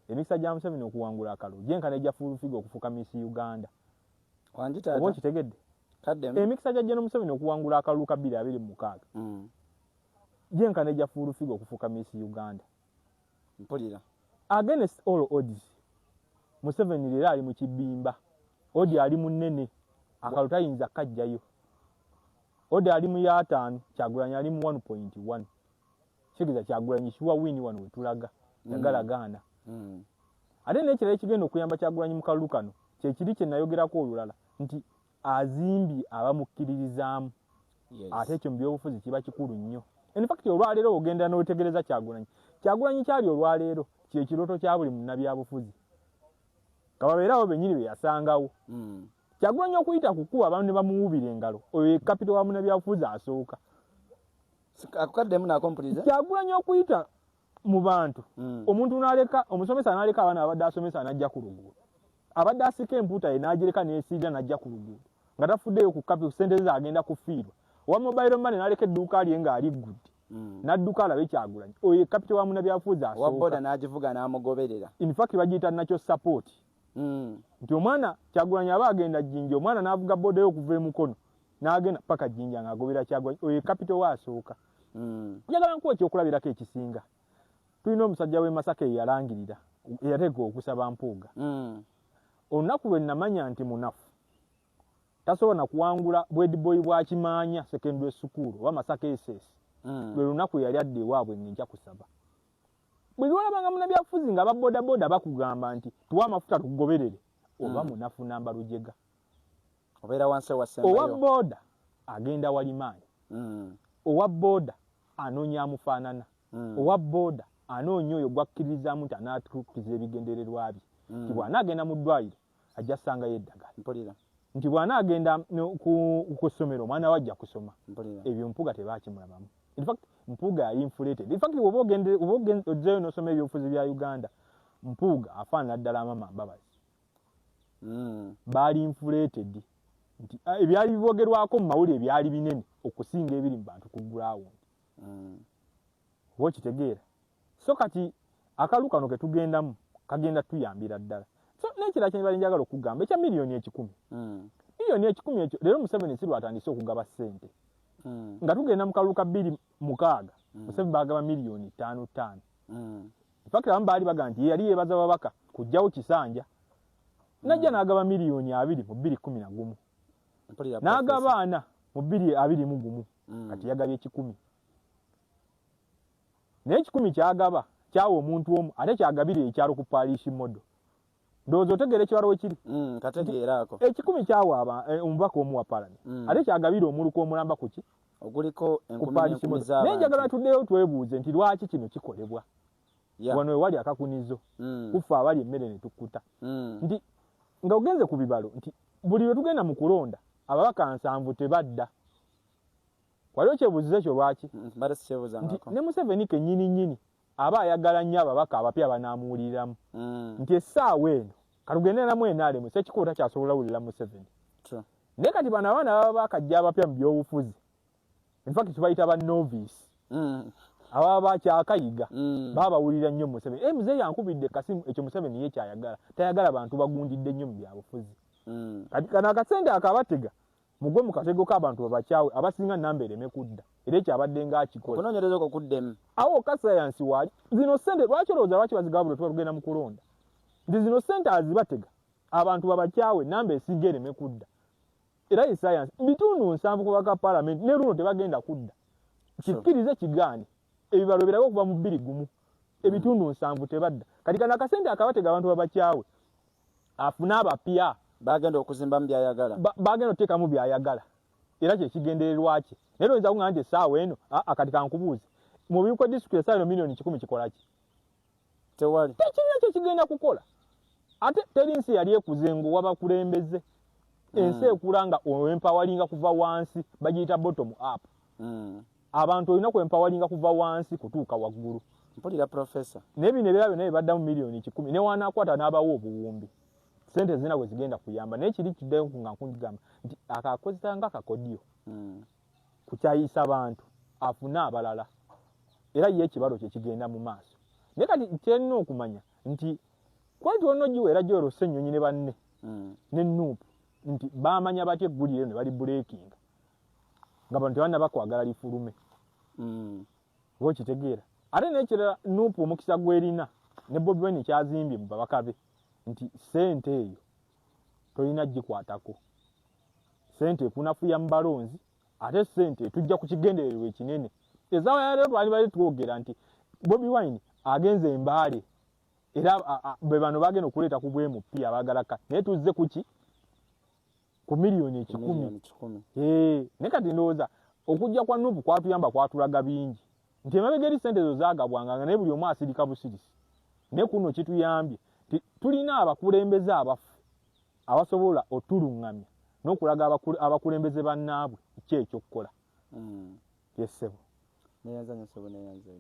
emikisa gya Museveni okuwangula akalulu gyenkana ejja fuufiga okufuuka Miss Uganda. Wanjitaata oba okitegedde emikisa gya General Museveni okuwangula akalulu ka 2026 gyenkana ejja fuufiga okufuuka Miss Uganda. Mpulira against all odds Museveni leero ali mu kibimba. Odi ali munene akalulu tayinza kajjayo. Odi ali mu ya 5 Kyagulanyi ali mu 1.1 kigiza Kyagulanyi shuwa wini wano wetulaga yagala gaana. Ate n'ekirala ekigenda okuyamba Kyagulanyi mu kalulu kano kye kiri kye nayogerako olulala nti azimbi abamukkiririzaamu. Ate ekyo mu byobufuzi kiba kikulu nnyo. In fact olwaleero ogenda n'otegereza Kyagulanyi kyali olwaleero kye kiroto kya buli munnabyabufuzi kababeerawo bennyini be yasangawo. Kyagulanyi okuyita kukuba abantu ne bamuwubira engalo oyo ye kapito wa munnabyabufuzi asooka. Akukaddemu nakompuliza Kyagulanyi okuyita mu bantu omuntu n'aleka omusomesa n'aleka abaana abadde asomesa n'ajja ku luguudo abadde asika empuuta ye n'agireka n'esiiga n'ajja ku luguudo nga tafuddeyo ku kapito ssente ze agenda kufiirwa. Owa mobile money n'aleka edduuka lye ng'ali gudde n'adduka alabe Kyagulanyi oyo ye kapito wa munnabyabufuzi asooka. Owa boda n'agivuga n'amugoberera. In fact bagiyita nakyo support. Nti omwana Kyagulanyi aba agenda Jinja omwana n'avuga boda yo okuva emukono n'agenda paka Jinja ng'agobera Kyagulanyi oyo kapito wa asooka. Njagala nkuwa ekyokulabirako ekisinga. Tulina omusajja w'e Masaka eyalangirira eyateeka okusaba Mpuuga. Olunaku lwe namanya nti munafu tasobola na kuwangula bwediboyi bwa Kimaanya secondary school oba Masaka SS. Lwe lunaku yali adde ewaabwe ng'enkya kusaba. Bwe lwalabanga munnabyabufuzi nga babodaboda bakugamba nti tuwa amafuta tugoberere oba munafu namba Lujega. Obeera wansi wasembayo. Owa boda agenda Walimaanyi. Owa boda anoonya amufaanana. Owa boda anoonya oyo gwakkiririzaamu nti anaatuukiza ebigendererwa bye. Nti bw'anaagenda mu ddwaliro ajja ssangayo eddagala. Mpulira. Nti bw'anaagenda ku ssomero omwana we ajja kusoma. Ebyo Mpuuga tebaakimulabamu. In fact Mpuuga yali inflated. In fact oba ogenzeeyo n'osoma ebyobufuzi bya Uganda Mpuuga afaanana ddala Mama Mbabazi. Baali inflated. Nti ebyali bibogerwako mu mawulire byali binene okusinga ebiri mu bantu ku ground. Okitegeera. So kati akalu kano ke tugendamu kagenda tuyambira ddala. So n'ekirala kye bali njagala okugamba ekya miliyoni 10. Miliyoni 10 ekyo leero Museveni si lwatandise okugaba ssente. Nga tugenda mu kalulu ka 2006 Museveni bagaba miliyoni 5. Fakira abamu baali baga nti yali yeebaza babaka kujjawo Kisanja. Najja n'agaba miliyoni 2 mu 2011. N'agaba 4 mu 2021. Kati yagabye 10. Naye 10 kyagaba kyawo omuntu omu ate kyagabire ekyalo ku Parish Modo. Ndowooza otegeera ekibalo we kiri? Kategeeraako. 10 kyawa omubaka omu wa Parliament. Ate kyagabire omuluka omulamba ku ki? Oguliko 10,000 z'abantu. Naye njagala tuddeyo twebuuze nti lwaki kino kikolebwa. Wano ewali akakunizo. Kufa abali emmere ne tukkuta. Nti nga ogenze ku bibalo nti buli lwe tugenda mu kulonda ababaka 7 tebadda. Waliwo kyebuuziza ekyo lwaki? Ne Museveni kennyini aba ayagala nnyo ababaka abapya banaamuwuliramu. Nti essaawa eno kalugeneramu enaalemu sekikoota kyasobola wulira Museveni. Naye kati bano abaana baba bakajja abapya mu byobufuzi. In fact tubayita ba novice. Ababa bakyakayiga baba bawulira nnyo Museveni. Muzeeyi ankubidde kasimu ekyo Museveni ye kyayagala. Tayagala bantu bagundidde nnyo mu byabufuzi. Kati kana akasente akabatega mugwe mu katego k'abantu babakyawe abasinga namba ereme kudda. Era ekyabadde ng'akikola. Okunoonyereza okwo kuddemu. Awo ka science wali zino ssente lwaki olowooza lwaki bazigabula tuba tugenda mu kulonda. Nti zino ssente azibatega abantu babakyawe namba esinga ereme kudda. Era ye science bitundu 7 ku baka Parliament ne luno tebagenda kudda. Kikkirize kigaane ebibalo birako okuva mu 2 ebitundu 7 tebadda. Kati kana akasente akabatega abantu babakyawe afuna abapya bagenda okuzimba mu byayagala. Bagenda oteeka mu byayagala. Era kye kigendererwa ki? Naye oyinza kuŋŋamba nti essaawa eno akati kankubuuze. Mu biiko disitulikiti essaawa eno miliyoni 10 kikola ki? Tewali. Tekirina kye kigenda kukola. Ate teri nsi yali ekuzengo wabakulembeze. Ensi ekula nga oempawalinga kuva wansi bagiyita bottom up. Abantu olina kwempawalinga kuva wansi kutuuka waggulu. Mpulira professor. Naye bino ebirala byonna baddamu miliyoni 10 ne wanaakwata n'abawo obuwumbi. Sente zina bwe zigenda kuyamba naye kiri kiddeyo nga nkugamba nti akakozesa nga kakodyo kukyayisa abantu afuna abalala era ye ekibalo kye kigenda mu maaso. Naye kati kyerina okumanya nti kwati ono jiwera joro sennyonyi ne banne ne Nuupu nti bamanya batye eggulire ne bali breaking nga bantu banna bakwagala lifulume wokitegeera ate n'ekirala Nuupu omukisa gwerina ne Bobi Wine kyazimbye mu babakabe nti sente eyo tolina gikwatako sente ekunafuya mu balonzi ate sente tujja ku kigendererwa ekinene ezaawa ya lero bali twogera nti Bobi Wine agenze embaale era be bano bagenda okuleeta ku bwemu pia abagalaka naye tuzze kuki ku miliyoni 10 ne kati ndowooza okujja kwa Nuupu kwatuyamba kwatulaga bingi nti emabegeri sente zo zaagabwanga naye buli omu asirika busirisi ne kuno kituyambye tulina abakulembeze abafu abasobola otulungamya n'okulaga abakulembeze bannaabwe ki ekyokukola yesebo neyanza nnyo sebo neyanza